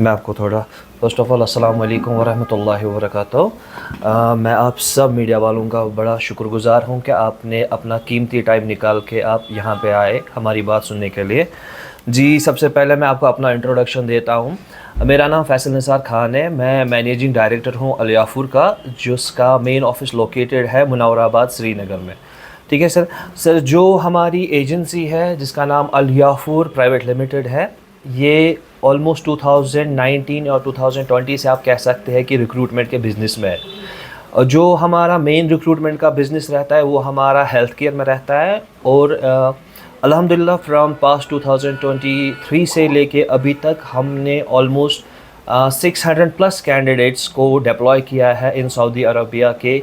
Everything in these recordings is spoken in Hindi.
मैं आपको थोड़ा फर्स्ट ऑफ़ ऑल अस्सलाम वालेकुम वरहमतुल्लाहि वबरकातुहू। मैं आप सब मीडिया वालों का बड़ा शुक्रगुज़ार हूँ कि आपने अपना कीमती टाइम निकाल के आप यहाँ पे आए हमारी बात सुनने के लिए। जी, सबसे पहले मैं आपको अपना इंट्रोडक्शन देता हूँ। मेरा नाम फैसल निसार ख़ान है। मैं मैनेजिंग डायरेक्टर हूँ अल याफूर का, जिसका मेन ऑफ़िस लोकेटेड है मुनव्वराबाद श्रीनगर में। ठीक है सर, जो हमारी एजेंसी है जिसका नाम अल याफूर प्राइवेट लिमिटेड है, ये ऑलमोस्ट 2019 और 2020 से आप कह सकते हैं कि रिक्रूटमेंट के बिज़नेस में है। और जो हमारा मेन रिक्रूटमेंट का बिज़नेस रहता है वो हमारा हेल्थ केयर में रहता है। और अल्हम्दुलिल्लाह फ्रॉम पास्ट 2023 से लेके अभी तक हमने ऑलमोस्ट 600 प्लस कैंडिडेट्स को डिप्लॉय किया है इन सऊदी अरबिया के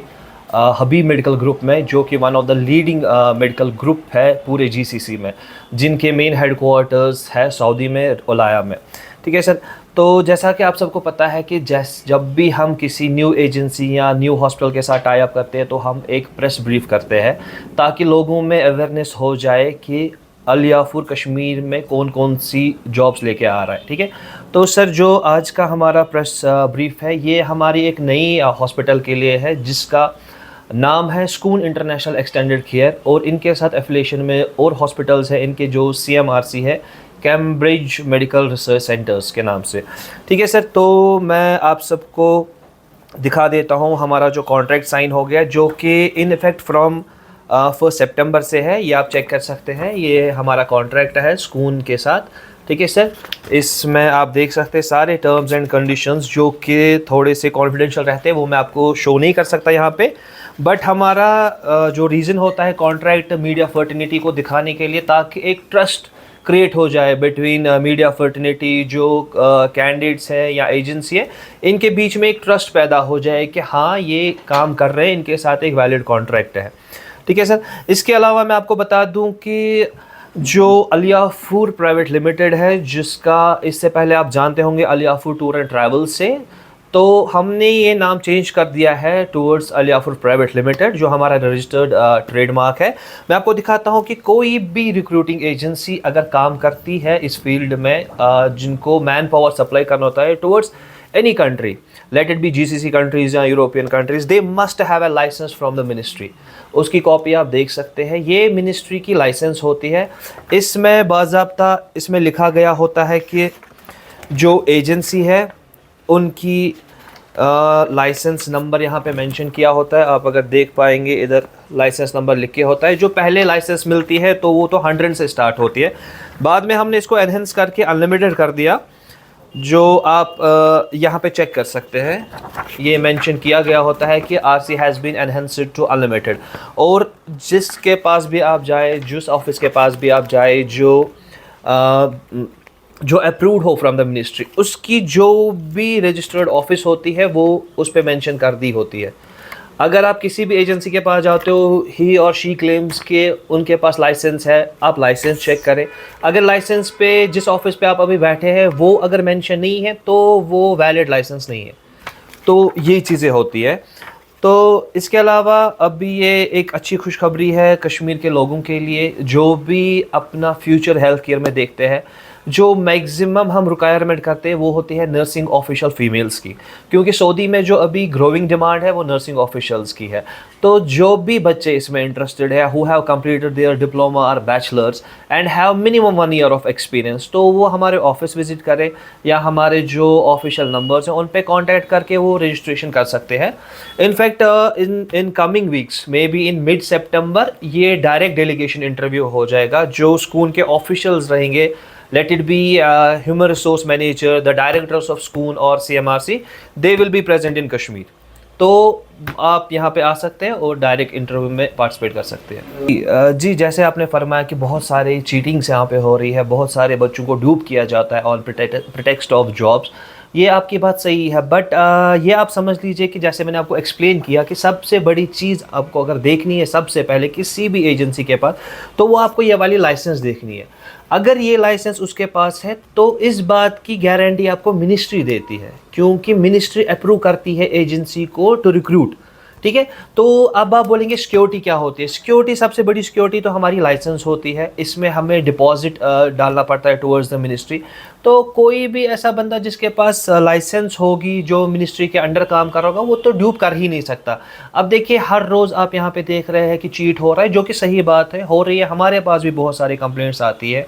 हबीब मेडिकल ग्रुप में, जो कि one of the leading medical group है पूरे जीसीसी में, जिनके मेन हेडक्वार्टर्स है सऊदी में उलाया में। ठीक है सर, तो जैसा कि आप सबको पता है कि जब भी हम किसी न्यू एजेंसी या न्यू हॉस्पिटल के साथ टाई अप करते हैं तो हम एक प्रेस ब्रीफ करते हैं ताकि लोगों में अवेयरनेस हो जाए कि अल याफूर कश्मीर में कौन कौन सी जॉब्स लेके आ रहा है। ठीक है, तो सर जो आज का हमारा प्रेस ब्रीफ है ये हमारी एक नई हॉस्पिटल के लिए है जिसका नाम है स्कून इंटरनेशनल एक्सटेंडेड केयर, और इनके साथ एफिलिएशन में और हॉस्पिटल्स हैं इनके, जो CMRC है, कैम्ब्रिज मेडिकल रिसर्च सेंटर्स के नाम से। ठीक है सर, तो मैं आप सबको दिखा देता हूँ हमारा जो कॉन्ट्रैक्ट साइन हो गया, जो कि इन इफ़ेक्ट फ्रॉम 1 सितंबर से है। ये आप चेक कर सकते हैं, ये हमारा कॉन्ट्रैक्ट है स्कून के साथ। ठीक है सर, इसमें आप देख सकते हैं सारे टर्म्स एंड कंडीशंस जो कि थोड़े से कॉन्फिडेंशियल रहते हैं, वो मैं आपको शो नहीं कर सकता यहाँ पे। बट हमारा जो रीज़न होता है कॉन्ट्रैक्ट मीडिया फर्टिनिटी को दिखाने के लिए, ताकि एक ट्रस्ट क्रिएट हो जाए बिटवीन मीडिया फर्टिनिटी जो कैंडिडेट्स है या एजेंसी है, इनके बीच में एक ट्रस्ट पैदा हो जाए कि हाँ ये काम कर रहे हैं, इनके साथ एक वैलिड कॉन्ट्रैक्ट है। ठीक है सर, इसके अलावा मैं आपको बता दूं कि जो अल याफूर प्राइवेट लिमिटेड है, जिसका इससे पहले आप जानते होंगे अल याफूर टूर एंड ट्रैवल से, तो हमने ये नाम चेंज कर दिया है टूवर्ड्स अल याफूर प्राइवेट लिमिटेड, जो हमारा रजिस्टर्ड ट्रेडमार्क है। मैं आपको दिखाता हूँ कि कोई भी रिक्रूटिंग एजेंसी अगर काम करती है इस फील्ड में, जिनको मैन पावर सप्लाई करना होता है towards any country, let it be GCC countries या European countries, they must have a licence from the ministry. उसकी कॉपी आप देख सकते हैं, ये मिनिस्ट्री की लाइसेंस होती है। इसमें बाज़ाब्ता इसमें लिखा गया होता है कि जो एजेंसी है उनकी लाइसेंस नंबर यहाँ पे मेंशन किया होता है। आप अगर देख पाएंगे इधर लाइसेंस नंबर लिख के होता है। जो पहले लाइसेंस मिलती है तो वो तो 100 से स्टार्ट होती है, बाद में हमने इसको एनहेंस करके अनलिमिटेड कर दिया, जो आप यहाँ पे चेक कर सकते हैं। ये मेंशन किया गया होता है कि RC has been enhanced to unlimited. और जिसके पास भी आप जाए, जिस ऑफिस के पास भी आप जाए जो अप्रूव्ड हो फ्रॉम द मिनिस्ट्री, उसकी जो भी रजिस्टर्ड ऑफिस होती है वो उस पर मेंशन कर दी होती है। अगर आप किसी भी एजेंसी के पास जाते हो, ही और शी क्लेम्स के उनके पास लाइसेंस है, आप लाइसेंस चेक करें। अगर लाइसेंस पे जिस ऑफिस पे आप अभी बैठे हैं वो अगर मेंशन नहीं है तो वो वैलिड लाइसेंस नहीं है। तो ये चीज़ें होती है। तो इसके अलावा अभी ये एक अच्छी खुशखबरी है कश्मीर के लोगों के लिए जो भी अपना फ्यूचर हेल्थ केयर में देखते हैं। जो मैक्सिमम हम रिक्वायरमेंट करते हैं वो होती है नर्सिंग ऑफिशियल फीमेल्स की, क्योंकि सऊदी में जो अभी ग्रोइंग डिमांड है वो नर्सिंग ऑफिशियल्स की है। तो जो भी बच्चे इसमें इंटरेस्टेड है, who have completed their diploma और bachelors and have minimum 1 year of experience, तो वो हमारे ऑफिस विजिट करें या हमारे जो ऑफिशियल नंबर्स हैं उन पे कांटेक्ट करके वो रजिस्ट्रेशन कर सकते हैं। In fact in coming weeks, may be in mid September, ये डायरेक्ट डेलीगेशन इंटरव्यू हो जाएगा। जो स्कूल के ऑफिशियल्स रहेंगे, let it be human resource manager, the directors of school और CMRC, they will be present in Kashmir। तो आप यहाँ पे आ सकते हैं और डायरेक्ट इंटरव्यू में पार्टिसिपेट कर सकते हैं। जी, जैसे आपने फरमाया कि बहुत सारे चीटिंग्स यहाँ पे हो रही है, बहुत सारे बच्चों को डूब किया जाता है ऑन प्रिटेक्स्ट ऑफ जॉब्स, ये आपकी बात सही है। बट ये आप समझ लीजिए कि जैसे मैंने आपको एक्सप्लेन किया कि सबसे बड़ी चीज़ आपको अगर देखनी है सबसे पहले किसी भी एजेंसी के पास, तो वो आपको ये वाली लाइसेंस देखनी है। अगर ये लाइसेंस उसके पास है तो इस बात की गारंटी आपको मिनिस्ट्री देती है, क्योंकि मिनिस्ट्री अप्रूव करती है एजेंसी को टू रिक्रूट। ठीक है। तो अब आप बोलेंगे सिक्योरिटी क्या होती है? सिक्योरिटी, सबसे बड़ी सिक्योरिटी तो हमारी लाइसेंस होती है। इसमें हमें डिपॉजिट डालना पड़ता है टुवर्ड्स द मिनिस्ट्री। तो कोई भी ऐसा बंदा जिसके पास लाइसेंस होगी, जो मिनिस्ट्री के अंडर काम कर रहा होगा, वो तो ड्यूप कर ही नहीं सकता। अब देखिए हर रोज़ आप यहाँ पे देख रहे हैं कि चीट हो रहा है, जो कि सही बात है, हो रही है। हमारे पास भी बहुत सारी कंप्लेंट्स आती है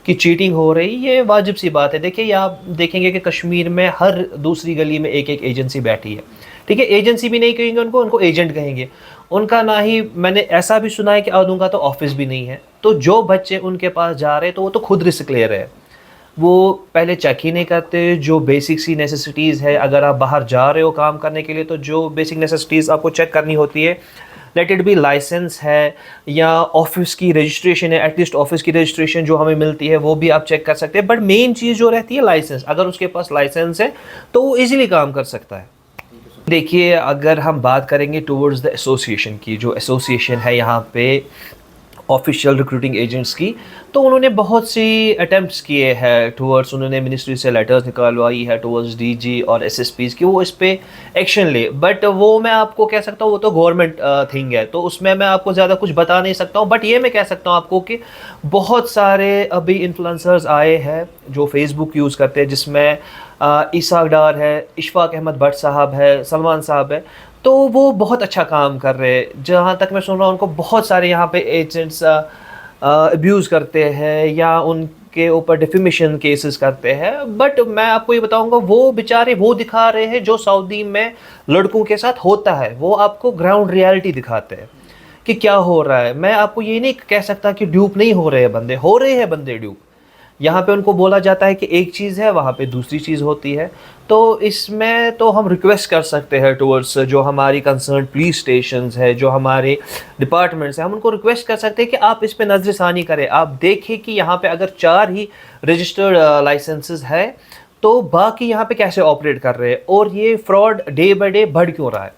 कि चीटिंग हो रही, ये वाजिब सी बात है। देखिए ये आप देखेंगे कि कश्मीर में हर दूसरी गली में एक एक एजेंसी बैठी है, ठीक है। एजेंसी भी नहीं कहेंगे उनको, उनको एजेंट कहेंगे। उनका ना ही, मैंने ऐसा भी सुना है कि उनका तो ऑफिस भी नहीं है। तो जो बच्चे उनके पास जा रहे हैं तो वो तो खुद रिस्क ले रहे हैं, वो पहले चेक ही नहीं करते जो बेसिक सी नेसेसिटीज़ है। अगर आप बाहर जा रहे हो काम करने के लिए तो जो बेसिक नेसेसिटीज़ आपको चेक करनी होती है, लेट इट बी लाइसेंस है या ऑफिस की रजिस्ट्रेशन है, एटलीस्ट ऑफिस की रजिस्ट्रेशन जो हमें मिलती है वो भी आप चेक कर सकते हैं। बट मेन चीज़ जो रहती है लाइसेंस, अगर उसके पास लाइसेंस है तो वो ईजिली काम कर सकता है। देखिए अगर हम बात करेंगे टुवर्ड्स द एसोसिएशन की, जो एसोसिएशन है यहाँ पे ऑफिशियल रिक्रूटिंग एजेंट्स की, तो उन्होंने बहुत सी अटैम्प्ट्स किए हैं टुवर्ड्स, उन्होंने मिनिस्ट्री से लेटर्स निकलवाई है टुवर्ड्स डीजी और एसएसपीज़ की वो इस पे एक्शन ले। बट वो मैं आपको कह सकता हूँ वो तो गवर्नमेंट थिंग है, तो उसमें मैं आपको ज़्यादा कुछ बता नहीं सकता हूँ। बट ये मैं कह सकता हूँ आपको कि बहुत सारे अभी इन्फ्लुएंसर्स आए हैं जो फेसबुक यूज़ करते हैं, जिसमें ईसाक डार है, इशफाक अहमद भट्ट साहब है, सलमान साहब है। तो वो बहुत अच्छा काम कर रहे हैं। जहाँ तक मैं सुन रहा हूँ उनको बहुत सारे यहाँ पे एजेंट्स अब्यूज़ करते हैं या उनके ऊपर डिफेमेशन केसेस करते हैं। बट मैं आपको ये बताऊंगा वो बेचारे वो दिखा रहे हैं जो सऊदी में लड़कों के साथ होता है, वो आपको ग्राउंड रियलिटी दिखाते हैं कि क्या हो रहा है। मैं आपको ये नहीं कह सकता कि ड्यूप नहीं हो रहे हैं बंदे, हो रहे हैं बंदे ड्यूप। यहाँ पे उनको बोला जाता है कि एक चीज़ है, वहाँ पे दूसरी चीज़ होती है। तो इसमें तो हम रिक्वेस्ट कर सकते हैं टुवर्ड्स जो हमारी कंसर्न पुलिस स्टेशंस है, जो हमारे डिपार्टमेंट्स हैं, हम उनको रिक्वेस्ट कर सकते हैं कि आप इस पे नज़रसानी करें। आप देखें कि यहाँ पे अगर 4 ही रजिस्टर्ड लाइसेंसेस है तो बाकी यहाँ पे कैसे ऑपरेट कर रहे हैं और ये फ्रॉड डे बाय डे बढ़ क्यों रहा है।